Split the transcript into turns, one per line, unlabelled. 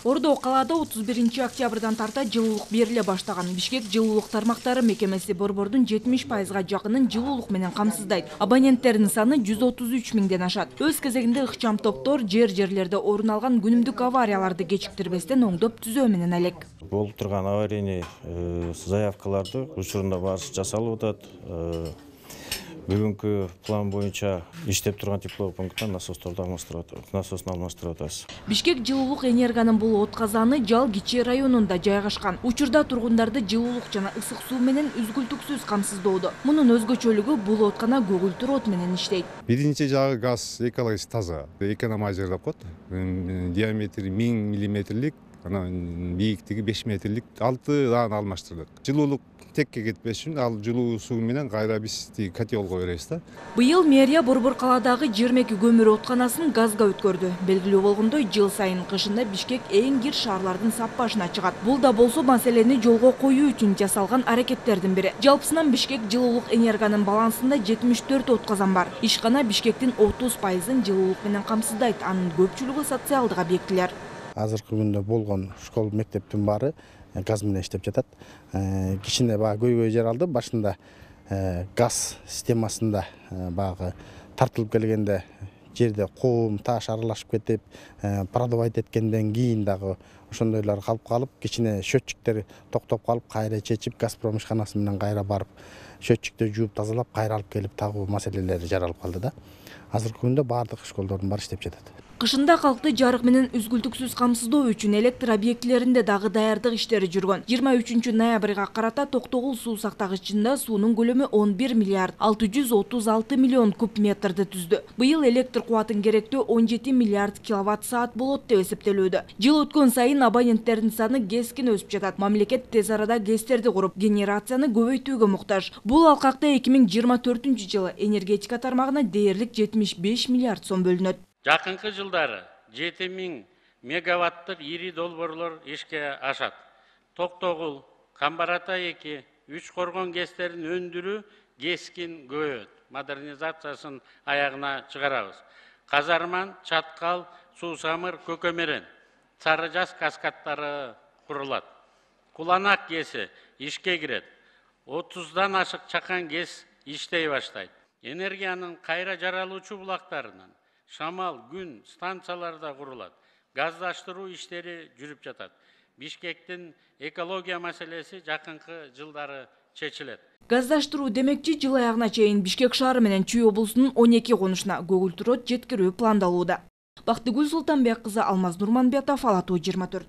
Ордо калаада 31 октябрдан тарта жылуулук бериле баштаган. Бишкек жылуулук тармактары мекемеси борбордун 70%га жакынын жылуулук менен камсыздайт. Абоненттердин саны 133 миңден ашат. Өз кезегинде ыкчам топтор жерлерде орун алган күнүмдүк аварияларды кечиктирбестен оңдоп түзөө менен элек.
Болуп турган аварийный заявкаларды учурунда баасы жасалып атат. Бүгүнкү план боюнча иштеп турган тепловой пункттан насостун алмаштырып атабыз.
Бишкек жылуулук энергиянын бул отказаны Жал Кичи районунда жайгашкан. Учурда тургундарды жылуулук жана ысык суу менен үзгүлтүксүз камсыздоодо. Мунун өзгөчөлүгү бул откана көгүлтүр от менен иштейт.
Биринчи жагы газ экологически таза, экономия деп коет. Диаметри 1000 миллиметрлик, анан бийиктиги 5 метрлик 6 алмаштырдык. Жылуулук текке кетпеш үчүн ал жылуу суу менен кайра биз котелго беребиз да.
Быйыл мэрия Борбор калаадагы 22 көмүр отканасын газга өткөрдү. Белгилүү болгондой, жыл сайын кышында Бишкек эң кир шаарлардын саппашына чыгат. Бул да болсо маселени жолго коюу үчүн жасалган аракеттердин бири. Жалпысынан Бишкек жылуулук энергиянын балансында 74 отказан бар. Ишкана Бишкектин 30%-ын жылуулук менен камсыздайт. Анын көпчүлүгү социалдык объектилер.
Азыркы күндө болгон школ мектептин баары газ менен иштеп жатат. Кичине көйгөй жер алды. Башында газ системасында багы тартылып келгенде жерде кум, таш аралашып кетип, продувать эткенден кийин дагы ошондойлор калып, кичине счетчиктер токтоп калып, кайра чечип, Газпром ишканасы менен кайра барып, счетчикти жууп тазалап, кайра алып келип тагуу маселелери жаралып калды да. Азыркы күндө баардык школдордун баары иштеп жатат.
Кышында калкты жарык менен үзгүлтүксүз камсыздоо үчүн электр объектилеринде дагы даярдык иштери жүргөн. 23 ноябрга карата Токтогул суу сактагычында суунун көлөмү 11 миллиард 636 миллион куб метрди түздү. Быйыл электр кубатын керектөө 17 миллиард киловатт саат болот деп эсептелүүдө. Жыл өткөн сайын абоненттердин саны кескин өсүп жатат. Мамлекет тез арада ГЭСтерди куруп, генерацияны көбөйтүүгө муктаж. Бул алкакта 2024-жылы энергетика тармагына дээрлик 75 миллиард сом бөлүнөт.
Жакынкы жылдары 7000 мегаваттык ири долбоорлор ишке ашат. Токтогул, Камбарата 2, Үч Коргон ГЭСтерин өндүрүү кескин көбөйөт. Модернизациясын аягына чыгарабыз. Казарман, Чаткал, Суусамыр, Көкөмерен, Сары Жаз каскадтары курулат. Куланак ГЭСи ишке кирет. 30дан ашык чакан ГЭС иштей баштайт. Энергиянын кайра жаралуучу булактарынан шамал, күн станцияларда курулат. Газдаштыруу иштери жүрүп жатат. Бишкектин экология маселеси жакынкы жылдары чечилет.
Газдаштыруу демекчи жыл аягына чейин Бишкек шаары менен Чүй облусунун 12 конушуна көгүлтүр от жеткирүү пландалууда. Бактыгүл Султанбек кызы, Алмаз Нурманбетов, Ала Тоо 24.